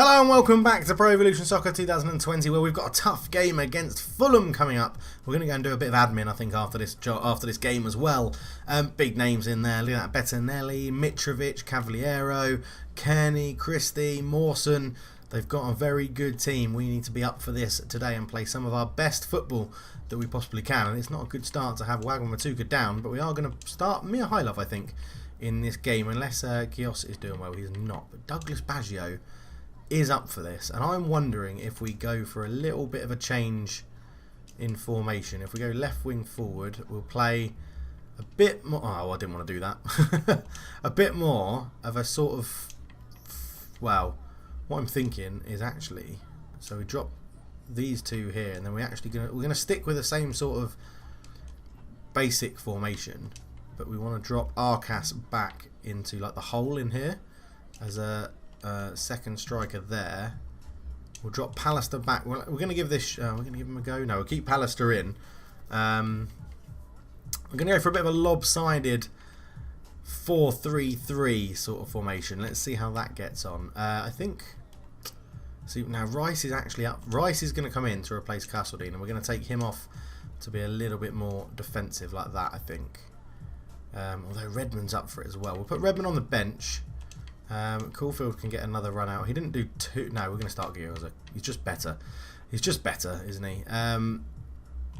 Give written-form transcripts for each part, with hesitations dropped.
Hello and welcome back to Pro Evolution Soccer 2020, where we've got a tough game against Fulham coming up. We're going to go and do a bit of admin, I think, after this game as well. Big names in there. Look at that: Bettinelli, Mitrovic, Cavaliero, Kearney, Christie, Mawson. They've got a very good team. We need to be up for this today and play some of our best football that we possibly can. And it's not a good start to have Wigan Athletic down, but we are going to start Mia Highlove, I think, in this game, unless Gios is doing well. He's not, but Douglas Baggio is up for this, and I'm wondering if we go for a little bit of a change in formation. If we go left wing forward, we'll play a bit more. Oh, I didn't want to do that. A bit more of a sort of. Well, what I'm thinking is actually, so we drop these two here, and then we're gonna stick with the same sort of basic formation, but we want to drop Arcas back into like the hole in here as a second striker there. We'll drop Pallister back. We're going to give this. We're going to give him a go. No, we'll keep Pallister in. We're going to go for a bit of a lopsided 4-3-3 sort of formation. Let's see how that gets on. I think. See, now Rice is actually up. Rice is going to come in to replace Castledine, and we're going to take him off to be a little bit more defensive like that, I think. Although Redmond's up for it as well. We'll put Redmond on the bench. Caulfield can get another run out. He didn't do two. No, we're going to start Gioza. He's just better. He's just better, isn't he?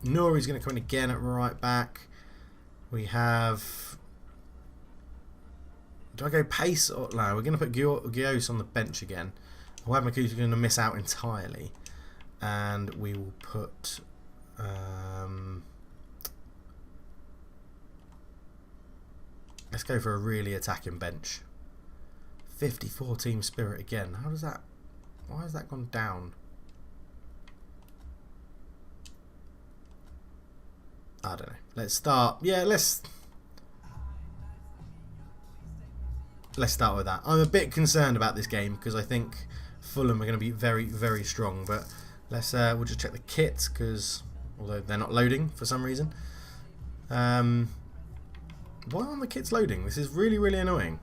Nuri's going to come in again at right back. We have. Do I go pace or no? We're going to put Gios on the bench again. Wabmaku's going to miss out entirely, and we will put. Let's go for a really attacking bench. 54 team spirit again. How does that? Why has that gone down? I don't know. Let's start. Yeah, let's start with that. I'm a bit concerned about this game because I think Fulham are going to be very, very strong. But let's we'll just check the kit because although they're not loading for some reason. Why aren't the kits loading? This is really, really annoying.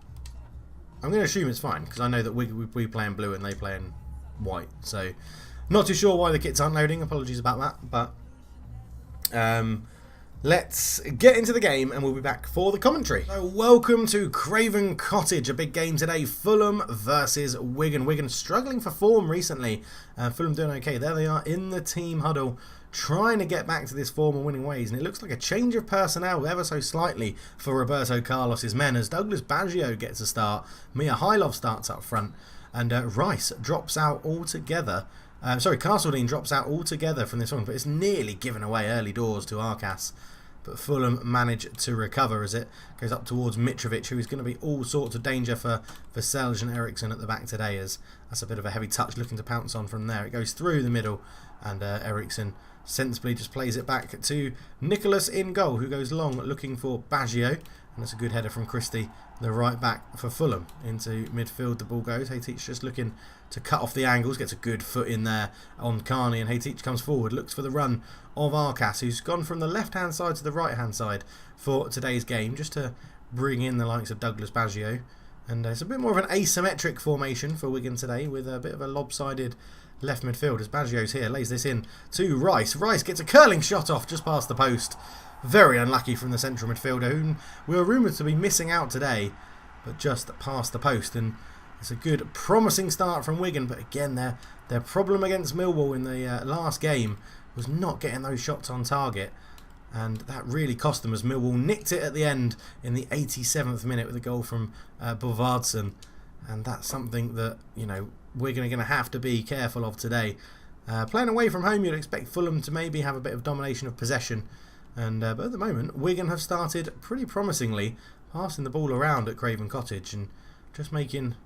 I'm going to assume it's fine because I know that we play in blue and they play in white. So, not too sure why the kits aren't loading. Apologies about that. But let's get into the game and we'll be back for the commentary. So, welcome to Craven Cottage. A big game today. Fulham versus Wigan. Wigan struggling for form recently. Fulham doing okay. There they are in the team huddle, trying to get back to this form and winning ways, and it looks like a change of personnel ever so slightly for Roberto Carlos' men as Douglas Baggio gets a start, Mia Highlove starts up front, and Rice drops out altogether. Castledine drops out altogether from this one, but it's nearly given away early doors to Arcas. But Fulham manage to recover as it goes up towards Mitrovic, who is going to be all sorts of danger for Selge and Eriksson at the back today, as that's a bit of a heavy touch looking to pounce on from there. It goes through the middle, and Eriksson sensibly just plays it back to Nicholas in goal, who goes long looking for Baggio, and that's a good header from Christie, the right back for Fulham. Into midfield the ball goes. Heyditch just looking to cut off the angles, gets a good foot in there on Carney, and Heyditch comes forward, looks for the run of Arcas, who's gone from the left hand side to the right hand side for today's game, just to bring in the likes of Douglas Baggio. And it's a bit more of an asymmetric formation for Wigan today, with a bit of a lopsided left midfield as Baggio's here, lays this in to Rice. Rice gets a curling shot off just past the post. Very unlucky from the central midfielder, who we were rumoured to be missing out today, but just past the post. And it's a good, promising start from Wigan, but again, their problem against Millwall in the last game was not getting those shots on target, and that really cost them as Millwall nicked it at the end in the 87th minute with a goal from Bovarsson. And that's something that, you know, we're going to have to be careful of today. Playing away from home, you'd expect Fulham to maybe have a bit of domination of possession, and but at the moment, Wigan have started pretty promisingly, passing the ball around at Craven Cottage and just making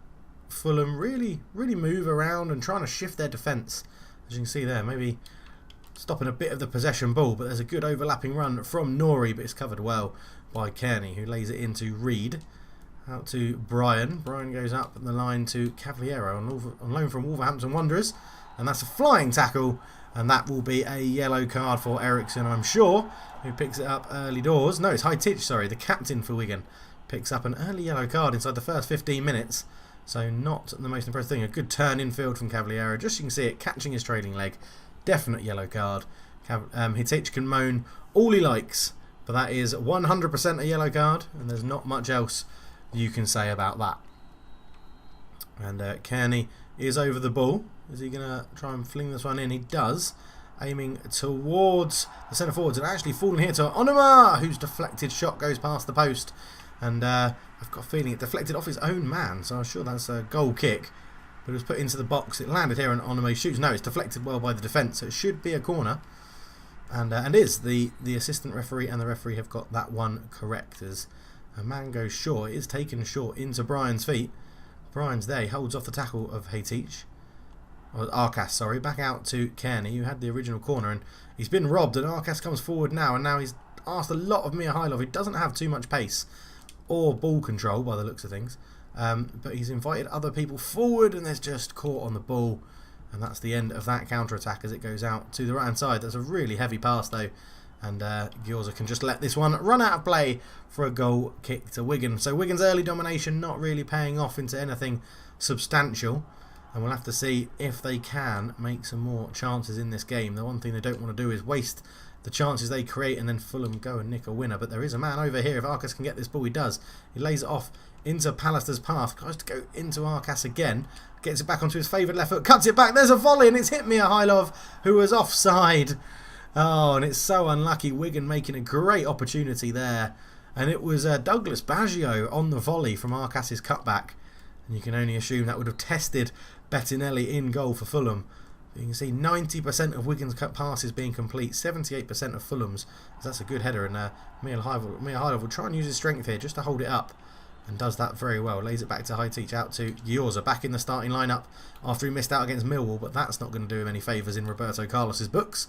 Fulham really, really move around and trying to shift their defence. As you can see there, maybe stopping a bit of the possession ball, but there's a good overlapping run from Nuri, but it's covered well by Kearney, who lays it into Reed. Out to Brian. Brian goes up the line to Cavaliero on loan from Wolverhampton Wanderers. And that's a flying tackle. And that will be a yellow card for Eriksson, I'm sure, who picks it up early doors. No, it's Heyditch, sorry, the captain for Wigan. Picks up an early yellow card inside the first 15 minutes. So not the most impressive thing. A good turn infield from Cavaliero. Just so you can see it, catching his trailing leg. Definite yellow card. Hitich can moan all he likes, but that is 100% a yellow card, and there's not much else you can say about that. And Kearney is over the ball. Is he going to try and fling this one in? He does. Aiming towards the centre forwards, and actually falling here to Onuma, whose deflected shot goes past the post. And I've got a feeling it deflected off his own man, so I'm sure that's a goal kick. But it was put into the box. It landed here, and Onuma shoots. No, it's deflected well by the defence, so it should be a corner. And is the assistant referee and the referee have got that one correct, as a man goes short. It is taken short into Brian's feet. Brian's there. He holds off the tackle of Hitich. Or Arcas, sorry. Back out to Kearney, who had the original corner, and he's been robbed, and Arcas comes forward now, and now he's asked a lot of Mihailov, who doesn't have too much pace or ball control by the looks of things. But he's invited other people forward, and there's just caught on the ball. And that's the end of that counter-attack as it goes out to the right-hand side. That's a really heavy pass, though. And Gyorza can just let this one run out of play for a goal kick to Wigan. So Wigan's early domination not really paying off into anything substantial. And we'll have to see if they can make some more chances in this game. The one thing they don't want to do is waste the chances they create and then Fulham go and nick a winner. But there is a man over here. If Arcas can get this ball, he does. He lays it off into Pallister's path. Tries to go into Arcas again. Gets it back onto his favoured left foot. Cuts it back. There's a volley, and it's hit Mihailov, who was offside. Oh, and it's so unlucky. Wigan making a great opportunity there. And it was Douglas Baggio on the volley from Arcas's cutback. And you can only assume that would have tested Bettinelli in goal for Fulham. You can see 90% of Wigan's cut passes being complete, 78% of Fulham's. That's a good header, and Mihailov will try and use his strength here just to hold it up, and does that very well. Lays it back to Hitich, out to Gyorza, back in the starting lineup after he missed out against Millwall, but that's not going to do him any favours in Roberto Carlos's books.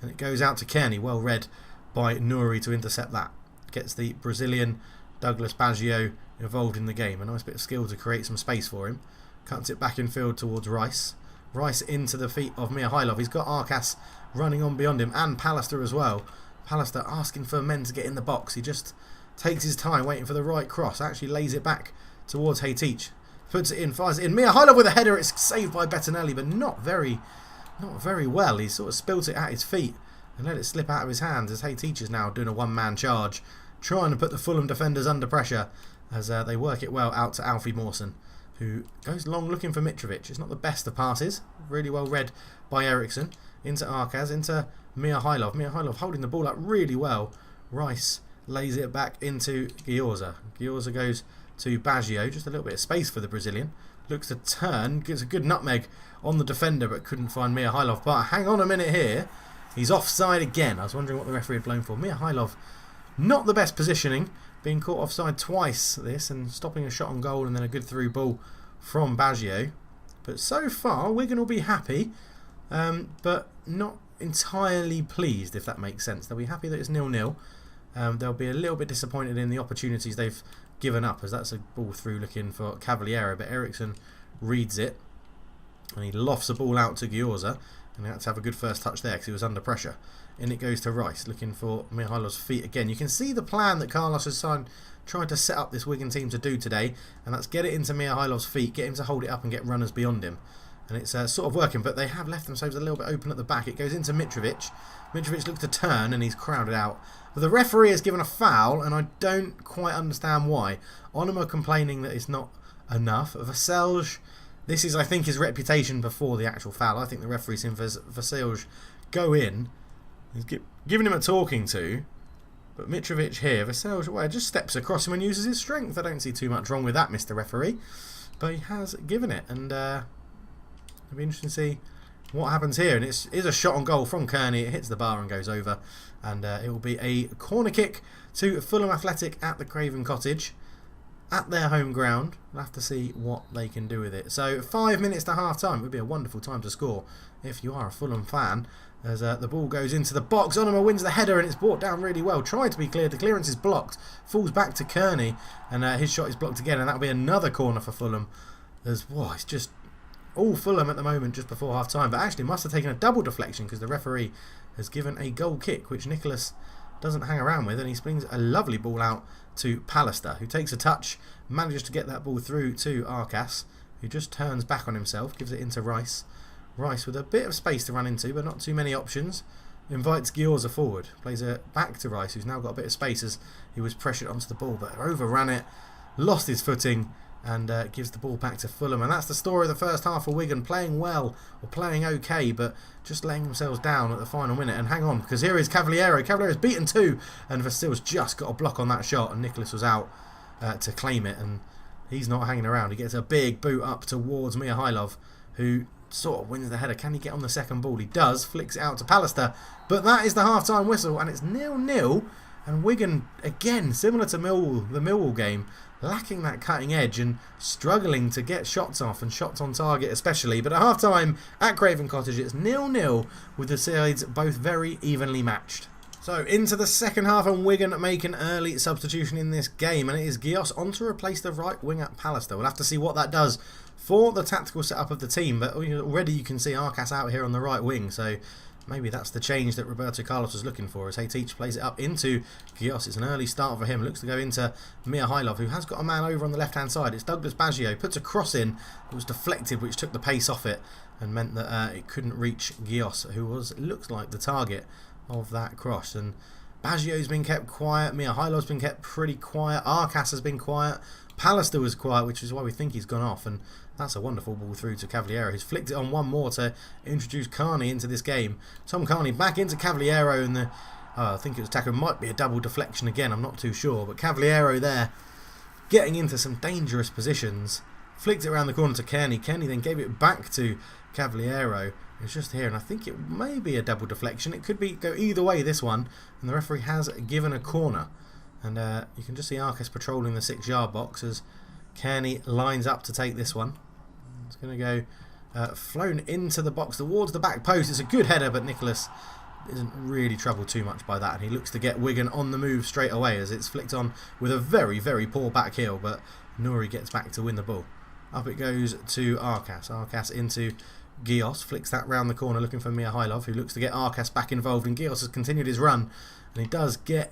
And it goes out to Kearney, well read by Nouri to intercept that. Gets the Brazilian Douglas Baggio involved in the game. A nice bit of skill to create some space for him. Cuts it back in field towards Rice. Rice into the feet of Mihailov. He's got Arcas running on beyond him, and Pallister as well. Pallister asking for men to get in the box. He just takes his time waiting for the right cross. Actually lays it back towards Hitich. Puts it in, fires it in. Mihailov with a header. It's saved by Bettinelli, but not very well. He sort of spilt it at his feet and let it slip out of his hands, as Hitich is now doing a one-man charge, trying to put the Fulham defenders under pressure as they work it well out to Alfie Mawson, who goes long looking for Mitrovic. It's not the best of passes. Really well read by Eriksson. Into Arcas, into Mihailov. Mihailov holding the ball up really well. Rice lays it back into Gyorza. Gyorza goes to Baggio. Just a little bit of space for the Brazilian. Looks to turn. Gets a good nutmeg on the defender, but couldn't find Mihailov. But hang on a minute here. He's offside again. I was wondering what the referee had blown for. Mihailov, not the best positioning. Being caught offside twice this, and stopping a shot on goal, and then a good through ball from Baggio. But so far, Wigan will be happy, but not entirely pleased, if that makes sense. They'll be happy that it's 0-0. They'll be a little bit disappointed in the opportunities they've given up, as that's a ball through looking for Cavaliero, but Eriksson reads it, and he lofts the ball out to Gyorza, and he had to have a good first touch there because he was under pressure. In it goes to Rice, looking for Mihailov's feet again. You can see the plan that Carlos has tried to set up this Wigan team to do today, and that's get it into Mihailov's feet, get him to hold it up and get runners beyond him. And it's sort of working, but they have left themselves a little bit open at the back. It goes into Mitrovic. Mitrovic looks to turn, and he's crowded out. But the referee has given a foul, and I don't quite understand why. Onuma complaining that it's not enough. Vaselj, this is, I think, his reputation before the actual foul. I think the referee's seen Vaselj go in. He's giving him a talking to, but Mitrovic here, Vaselj, just steps across him and uses his strength. I don't see too much wrong with that, Mr. Referee, but he has given it, and it'll be interesting to see what happens here. And it is a shot on goal from Kearney. It hits the bar and goes over, and it will be a corner kick to Fulham Athletic at the Craven Cottage, at their home ground. We'll have to see what they can do with it. So 5 minutes to half time. It would be a wonderful time to score if you are a Fulham fan. As the ball goes into the box, Onuma wins the header, and it's brought down really well. Tried to be cleared, the clearance is blocked, falls back to Kearney, and his shot is blocked again, and that'll be another corner for Fulham. It's just all Fulham at the moment just before half time, but actually must have taken a double deflection because the referee has given a goal kick, which Nicholas doesn't hang around with, and he springs a lovely ball out to Pallister, who takes a touch, manages to get that ball through to Arcas, who just turns back on himself, gives it into Rice. Rice with a bit of space to run into, but not too many options. Invites Gyorza forward, plays it back to Rice, who's now got a bit of space as he was pressured onto the ball, but overran it, lost his footing, and gives the ball back to Fulham. And that's the story of the first half for Wigan, playing well, or playing okay, but just laying themselves down at the final minute. And hang on, because here is Cavaliero. Cavaliero's beaten 2, and Vasil's just got a block on that shot, and Nicholas was out to claim it, and he's not hanging around. He gets a big boot up towards Mihailov, who sort of wins the header. Can he get on the second ball? He does, flicks it out to Pallister, but that is the half-time whistle, and it's 0-0. And Wigan, again, similar to the Millwall game, lacking that cutting edge and struggling to get shots off and shots on target especially. But at half-time at Craven Cottage, it's 0-0 with the sides both very evenly matched. So into the second half, and Wigan make an early substitution in this game, and it is Gios on to replace the right wing at Pallister. We'll have to see what that does for the tactical setup of the team, but already you can see Arcas out here on the right wing, so maybe that's the change that Roberto Carlos was looking for, as Heady plays it up into Gios. It's an early start for him. Looks to go into Mihailov, who has got a man over on the left-hand side. It's Douglas Baggio. Puts a cross in. It was deflected, which took the pace off it and meant that it couldn't reach Gios, who looks like the target of that cross. And Baggio's been kept quiet. Mihailov's been kept pretty quiet. Arcas has been quiet. Pallister was quiet, which is why we think he's gone off. And that's a wonderful ball through to Cavaliero, who's flicked it on one more to introduce Carney into this game. Tom Carney back into Cavaliero, and I think it was tackle. Might be a double deflection again, I'm not too sure. But Cavaliero there, getting into some dangerous positions. Flicked it around the corner to Kearney. Kearney then gave it back to Cavaliero. It's just here, and I think it may be a double deflection. It could go either way, this one. And the referee has given a corner. And you can just see Arcas patrolling the 6-yard box as Kearney lines up to take this one. It's going to go flown into the box towards the back post. It's a good header, but Nicholas isn't really troubled too much by that. And he looks to get Wigan on the move straight away as it's flicked on with a very, very poor back heel. But Nouri gets back to win the ball. Up it goes to Arcas. Arcas into Gios. Flicks that round the corner looking for Mihailov, who looks to get Arcas back involved. And Gios has continued his run. And he does get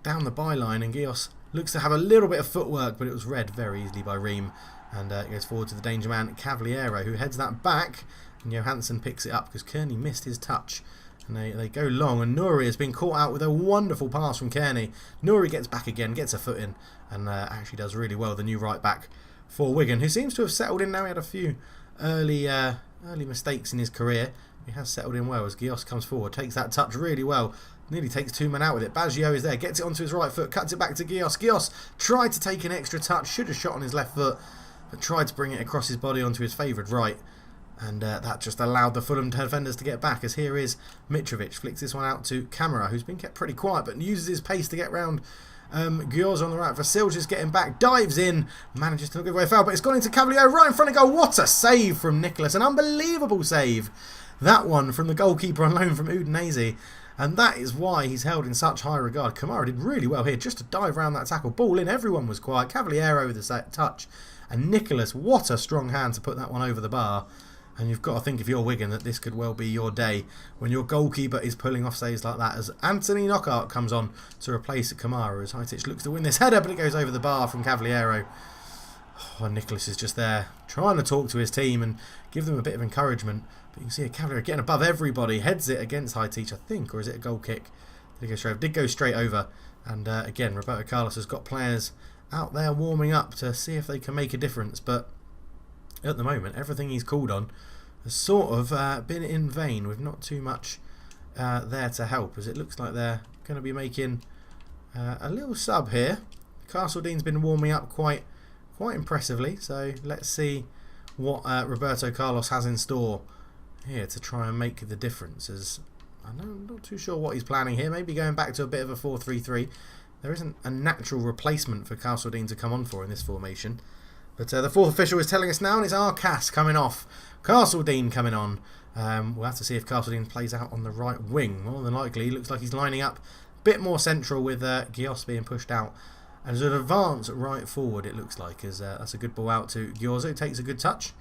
down the byline. And Gios looks to have a little bit of footwork, but it was read very easily by Ream. And it goes forward to the danger man, Cavaliero, who heads that back. And Johansson picks it up because Kearney missed his touch. And they go long. And Nouri has been caught out with a wonderful pass from Kearney. Nouri gets back again, gets a foot in, and actually does really well, the new right back for Wigan, who seems to have settled in now. He had a few early mistakes in his career. He has settled in well as Gios comes forward, takes that touch really well. Nearly takes 2 men out with it. Baggio is there, gets it onto his right foot, cuts it back to Gios. Gios tried to take an extra touch, should have shot on his left foot, but tried to bring it across his body onto his favoured right. And that just allowed the Fulham defenders to get back, as here is Mitrovic. Flicks this one out to Camara, who's been kept pretty quiet, but uses his pace to get round Gyorza on the right. Vasil just getting back, dives in, manages to not give away a foul, but it's gone into Cavaliero right in front of goal. What a save from Nicholas, an unbelievable save. That one from the goalkeeper on loan from Udinese. And that is why he's held in such high regard. Camara did really well here, just to dive around that tackle. Ball in, everyone was quiet. Cavaliero with a touch. And Nicholas, what a strong hand to put that one over the bar. And you've got to think, if you're Wigan, that this could well be your day when your goalkeeper is pulling off saves like that, as Anthony Knockout comes on to replace Kamara, as Heity looks to win this header, but it goes over the bar from Cavaliero. Oh, and Nicholas is just there trying to talk to his team and give them a bit of encouragement. But you can see a Cavaliero getting above everybody, heads it against Heity, I think, or is it a goal kick? Did go straight over. And again, Roberto Carlos has got players out there warming up to see if they can make a difference, but at the moment, everything he's called on has sort of been in vain, with not too much there to help, as it looks like they're going to be making a little sub here. Castledean's been warming up quite impressively, so let's see what Roberto Carlos has in store here to try and make the difference, as I'm not too sure what he's planning here. Maybe going back to a bit of a 4-3-3. There isn't a natural replacement for Castledean to come on for in this formation. But the fourth official is telling us now, and it's Arcas coming off. Castledean coming on. We'll have to see if Castledean plays out on the right wing. More than likely, looks like he's lining up a bit more central with Gios being pushed out. And there's an advance right forward, it looks like, as that's a good ball out to Gyorza, who takes a good touch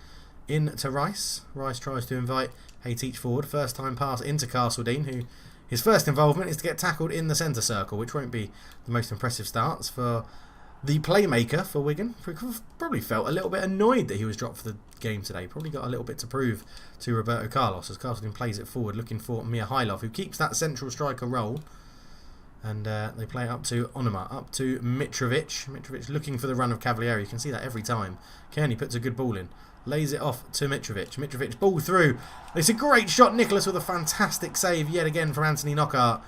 in to Rice. Rice tries to invite Heity forward. First time pass into Castledean, who his first involvement is to get tackled in the centre circle, which won't be the most impressive starts for the playmaker for Wigan. Probably felt a little bit annoyed that he was dropped for the game today. Probably got a little bit to prove to Roberto Carlos as Carlton plays it forward, looking for Mihailov, who keeps that central striker role. And they play it up to Onuma, up to Mitrovic. Mitrovic looking for the run of Cavalieri. You can see that every time. Kearney puts a good ball in. Lays it off to Mitrovic. Mitrovic ball through. It's a great shot. Nicholas with a fantastic save yet again from Anthony Knockaert.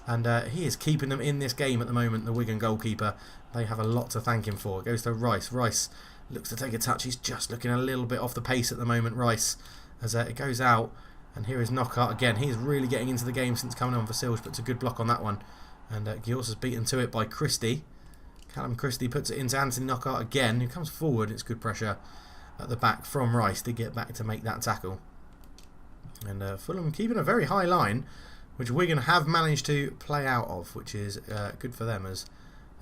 And he is keeping them in this game at the moment, the Wigan goalkeeper. They have a lot to thank him for. It goes to Rice. Rice looks to take a touch. He's just looking a little bit off the pace at the moment, Rice. As it goes out. And here is Knockaert again. He's really getting into the game since coming on for Silge. Puts a good block on that one. And Gios is beaten to it by Christie. Callum Christie puts it into Anthony Knockaert again, who comes forward. It's good pressure at the back from Rice to get back to make that tackle. And Fulham keeping a very high line, which Wigan have managed to play out of, which is good for them as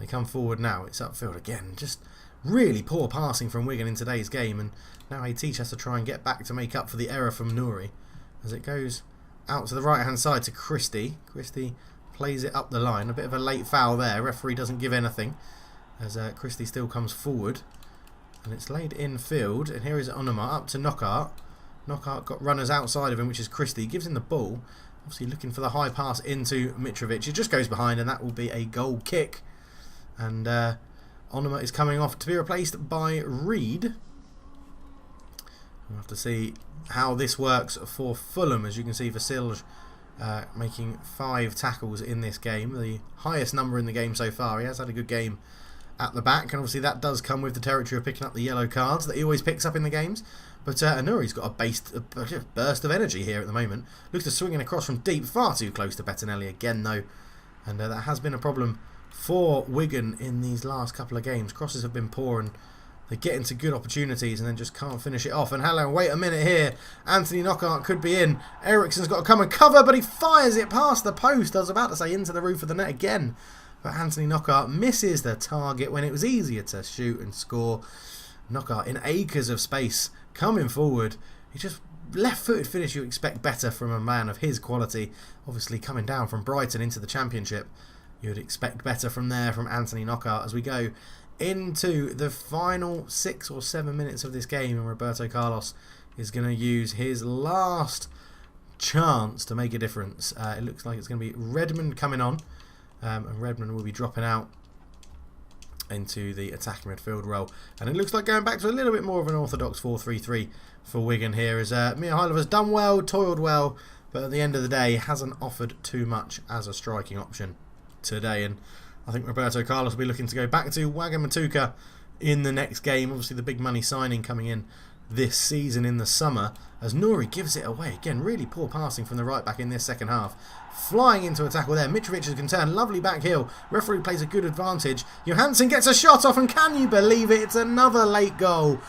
they come forward now. It's upfield again. Just really poor passing from Wigan in today's game. And now Ateach has to try and get back to make up for the error from Nouri. As it goes out to the right-hand side to Christie. Christie plays it up the line. A bit of a late foul there. Referee doesn't give anything as Christie still comes forward. And it's laid in field. And here is Onuma up to Knockaert. Knockaert got runners outside of him, which is Christie. Gives him the ball. Obviously looking for the high pass into Mitrovic. It just goes behind and that will be a goal kick. And Onuma is coming off to be replaced by Reed. We'll have to see how this works for Fulham. As you can see, Vasilj making 5 tackles in this game, the highest number in the game so far. He has had a good game at the back, and obviously that does come with the territory of picking up the yellow cards that he always picks up in the games. But Anuri's got a burst of energy here at the moment. Looks to swinging across from deep, far too close to Bettinelli again though, and that has been a problem for Wigan in these last couple of games. Crosses have been poor and they get into good opportunities and then just can't finish it off. And hello, wait a minute here. Anthony Knockaert could be in. Eriksen's got to come and cover, but he fires it past the post. I was about to say into the roof of the net again. But Anthony Knockaert misses the target when it was easier to shoot and score. Knockaert in acres of space coming forward. He just left-footed finish you expect better from a man of his quality. Obviously coming down from Brighton into the Championship. You would expect better from there from Anthony Knockaert as we go into the final 6 or 7 minutes of this game, and Roberto Carlos is going to use his last chance to make a difference. It looks like it's going to be Redmond coming on, and Redmond will be dropping out into the attacking midfield role, and it looks like going back to a little bit more of an orthodox 4-3-3 for Wigan here, as Mihailov has done well, toiled well, but at the end of the day hasn't offered too much as a striking option today. And I think Roberto Carlos will be looking to go back to Wagamatuka in the next game. Obviously the big money signing coming in this season in the summer, as Nouri gives it away. Again, really poor passing from the right back in this second half. Flying into a tackle there. Mitrovic has turned. Lovely back heel. Referee plays a good advantage. Johansson gets a shot off, and can you believe it? It's another late goal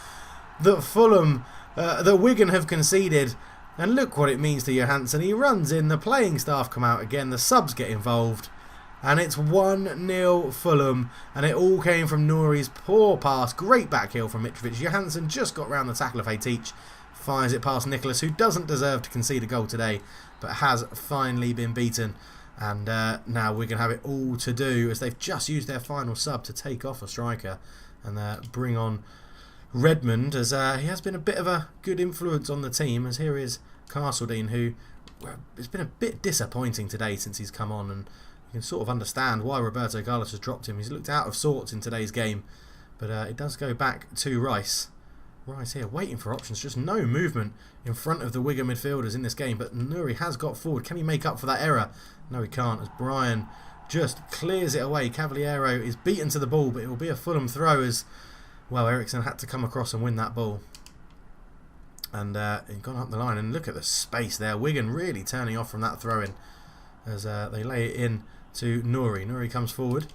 that Fulham, that Wigan have conceded. And look what it means to Johansson. He runs in. The playing staff come out again. The subs get involved. And it's 1-0 Fulham, and it all came from Nouri's poor pass. Great back heel from Mitrovic. Johansson just got round the tackle of Ateach. Fires it past Nicholas, who doesn't deserve to concede a goal today, but has finally been beaten. And now we're going to have it all to do, as they've just used their final sub to take off a striker and bring on Redmond, as he has been a bit of a good influence on the team. As here is Castledine, who has been a bit disappointing today since he's come on, and you can sort of understand why Roberto Carlos has dropped him. He's looked out of sorts in today's game, but it does go back to Rice. Rice here waiting for options, just no movement in front of the Wigan midfielders in this game, but Nouri has got forward. Can he make up for that error? No, he can't, as Brian just clears it away. Cavaliero is beaten to the ball, but it will be a Fulham throw, as well, Eriksen had to come across and win that ball. And he's gone up the line, and look at the space there. Wigan really turning off from that throw-in as they lay it in to Nouri. Nouri comes forward,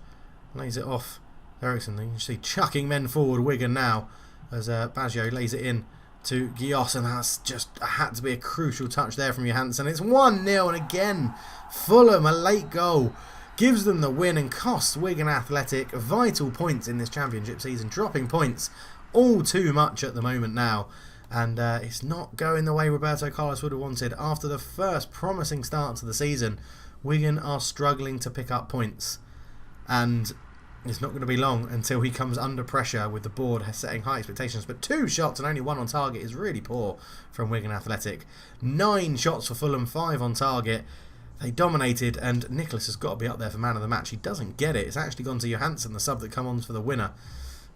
lays it off Eriksen. You can see chucking men forward, Wigan now, as Baggio lays it in to Gios, and that's just had to be a crucial touch there from Johansson. It's 1-0, and again Fulham, a late goal, gives them the win and costs Wigan Athletic vital points in this Championship season, dropping points all too much at the moment now. And it's not going the way Roberto Carlos would have wanted. After the first promising start to the season, Wigan are struggling to pick up points. And It's not going to be long until he comes under pressure with the board setting high expectations. But 2 shots and only 1 on target is really poor from Wigan Athletic. 9 shots for Fulham, 5 on target. They dominated, and Nicholas has got to be up there for man of the match. He doesn't get it. It's actually gone to Johansson, the sub that come on for the winner.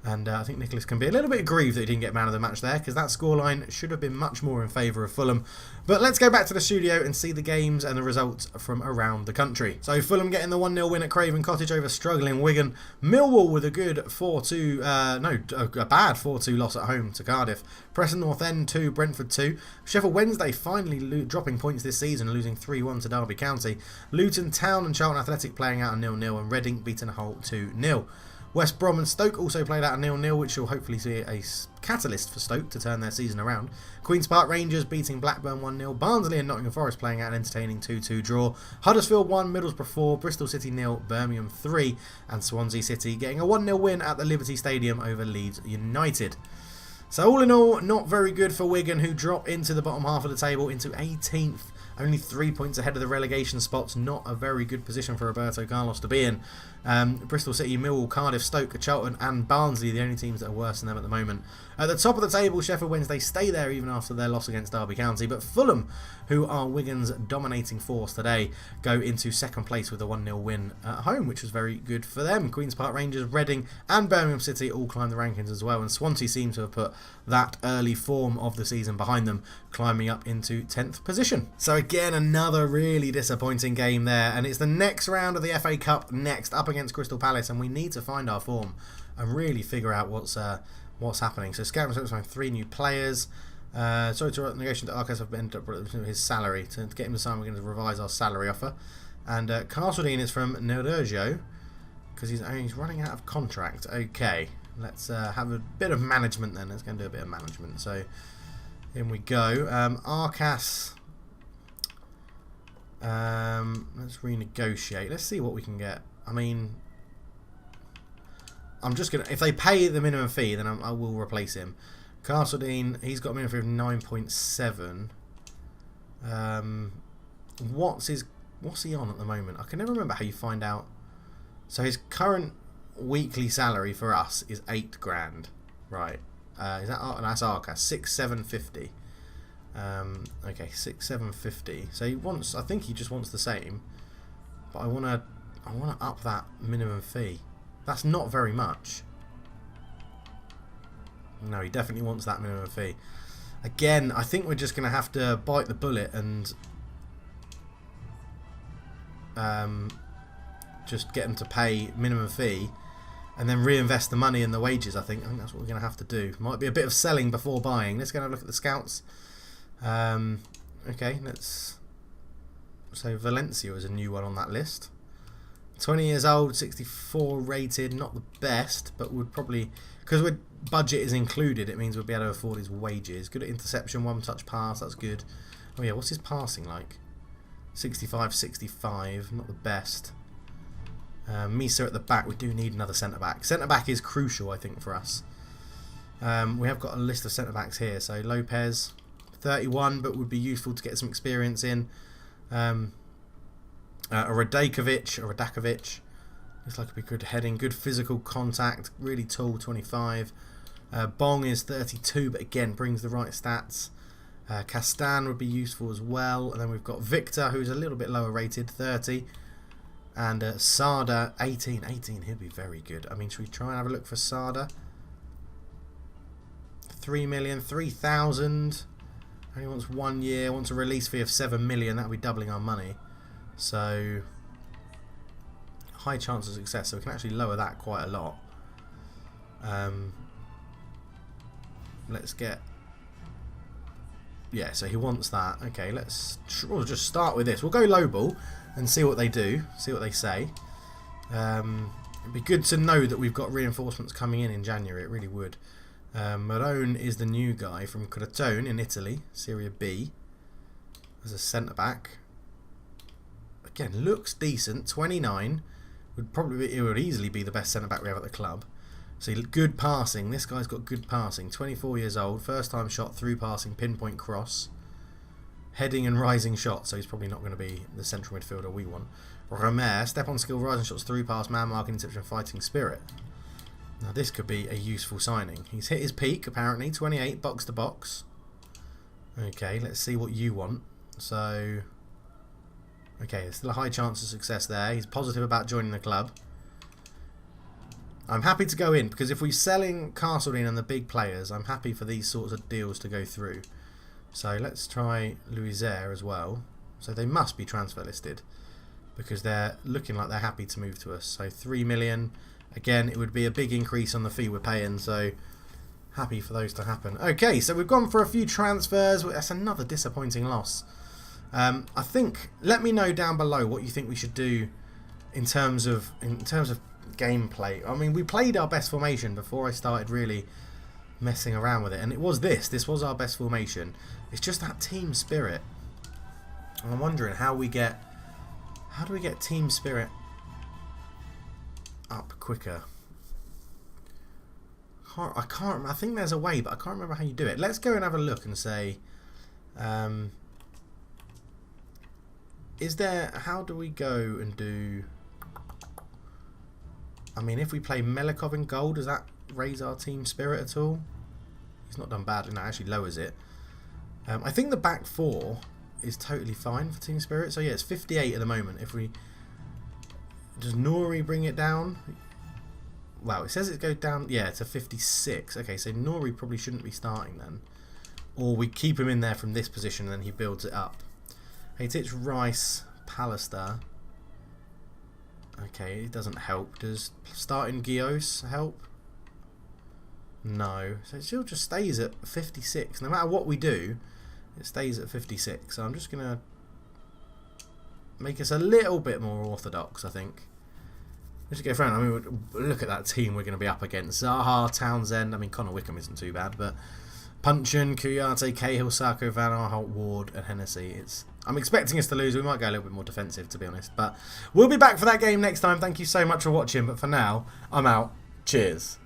And I think Nicholas can be a little bit aggrieved that he didn't get man of the match there, because that scoreline should have been much more in favour of Fulham. But let's go back to the studio and see the games and the results from around the country. So Fulham getting the 1-0 win at Craven Cottage over struggling Wigan. Millwall with a good 4-2, a bad 4-2 loss at home to Cardiff. Preston North End 2, Brentford 2. Sheffield Wednesday finally dropping points this season, losing 3-1 to Derby County. Luton Town and Charlton Athletic playing out a 0-0, and Reading beating Hull 2-0. West Brom and Stoke also played out a 0-0, which will hopefully see a catalyst for Stoke to turn their season around. Queen's Park Rangers beating Blackburn 1-0. Barnsley and Nottingham Forest playing out an entertaining 2-2 draw. Huddersfield 1, Middlesbrough 4, Bristol City 0, Birmingham 3, and Swansea City getting a 1-0 win at the Liberty Stadium over Leeds United. So all in all, not very good for Wigan, who drop into the bottom half of the table into 18th. Only 3 points ahead of the relegation spots. Not a very good position for Roberto Carlos to be in. Bristol City, Millwall, Cardiff, Stoke, Charlton and Barnsley, the only teams that are worse than them at the moment. At the top of the table, Sheffield Wednesday stay there even after their loss against Derby County. But Fulham, who are Wigan's dominating force today, go into second place with a 1-0 win at home, which was very good for them. Queen's Park Rangers, Reading and Birmingham City all climb the rankings as well. And Swansea seem to have put that early form of the season behind them, climbing up into 10th position. So again, another really disappointing game there. And it's the next round of the FA Cup next, up against Crystal Palace. And we need to find our form and really figure out what's happening. So Scout results find 3 new players. Sorry to negotiate that Arcas have been his salary. To get him to sign, we're going to revise our salary offer. And Castledine is from Nerurgio because he's running out of contract. Okay, let's have a bit of management then. Let's go and do a bit of management. So in we go. Arcas. Let's renegotiate. Let's see what we can get. I mean, I'm just gonna, if they pay the minimum fee, then I will replace him. Castledine, he's got a minimum fee of 9.7. What's he on at the moment? I can never remember how you find out. So his current weekly salary for us is 8 grand, right? Is that that's Arca 6,750. Okay, 6,750. So he wants, I think he just wants the same, but I wanna up that minimum fee. That's not very much. No, he definitely wants that minimum fee. Again, I think we're just going to have to bite the bullet and just get him to pay minimum fee and then reinvest the money in the wages. I think that's what we're going to have to do. Might be a bit of selling before buying. Let's go and have a look at the scouts. Okay, let's... So Valencia is a new one on that list. 20 years old, 64 rated, not the best, but would probably, because we're budget is included, it means we'll be able to afford his wages. Good at interception, 1-touch pass, that's good. Oh yeah, what's his passing like? 65, not the best. Misa at the back, we do need another centre-back. Centre-back is crucial, I think, for us. We have got a list of centre-backs here, so Lopez, 31, but would be useful to get some experience in. A Radakovic, looks like it'd be good heading, good physical contact, really tall, 25. Bong is 32, but again brings the right stats. Castan would be useful as well, and then we've got Victor, who's a little bit lower rated, 30, and Sada, 18. He'll be very good. I mean, should we try and have a look for Sada? 3 million, 3,000. Only wants 1 year. Wants a release fee of 7 million. That'll be doubling our money. So high chance of success, so we can actually lower that quite a lot. Let's get, yeah, so he wants that. Okay, we'll just start with this. We'll go low ball and see what they do, see what they say. It'd be good to know that we've got reinforcements coming in January. It really would. Marone is the new guy from Crotone in Italy, Serie B, as a centre back. Again, looks decent. 29 it would easily be the best centre back we have at the club. So good passing. This guy's got good passing. 24 years old, first time shot through passing, pinpoint cross. heading and rising shots, so he's probably not going to be the central midfielder we want. Romer, step on skill, rising shots, through pass, man marking, interception, fighting spirit. Now this could be a useful signing. He's hit his peak apparently, 28, box to box. Okay, let's see what you want. So, okay, there's still a high chance of success there. He's positive about joining the club. I'm happy to go in, because if we're selling Castledine and the big players, I'm happy for these sorts of deals to go through. So let's try Louisère as well. So they must be transfer listed, because they're looking like they're happy to move to us. So 3 million. Again, it would be a big increase on the fee we're paying, so happy for those to happen. Okay, so we've gone for a few transfers. That's another disappointing loss. I think, let me know down below what you think we should do in terms of gameplay. I mean, we played our best formation before I started really messing around with it, and it was this. This was our best formation. It's just that team spirit. And I'm wondering how do we get team spirit up quicker? I can't. I think there's a way, but I can't remember how you do it. Let's go and have a look and say, is there? How do we go and do? I mean, if we play Melikov in goal, does that raise our team spirit at all? He's not done badly. No, it actually lowers it. I think the back four is totally fine for team spirit. So yeah, it's 58 at the moment. If we does Nori bring it down? Wow, it says it goes down. Yeah, to 56. Okay, so Nori probably shouldn't be starting then, or we keep him in there from this position and then he builds it up. Hey, it's Rice, Pallister. Okay, it doesn't help. Does starting Gios help? No. So it still just stays at 56. No matter what we do, it stays at 56. So I'm just going to make us a little bit more orthodox, I think. Let's go around. I mean, look at that team we're going to be up against. Zaha, Townsend. I mean, Connor Wickham isn't too bad, but Punchin, Kouyaté, Cahill, Sacco, Van Aanholt, Ward, and Hennessy. I'm expecting us to lose. We might go a little bit more defensive, to be honest. But we'll be back for that game next time. Thank you so much for watching. But for now, I'm out. Cheers.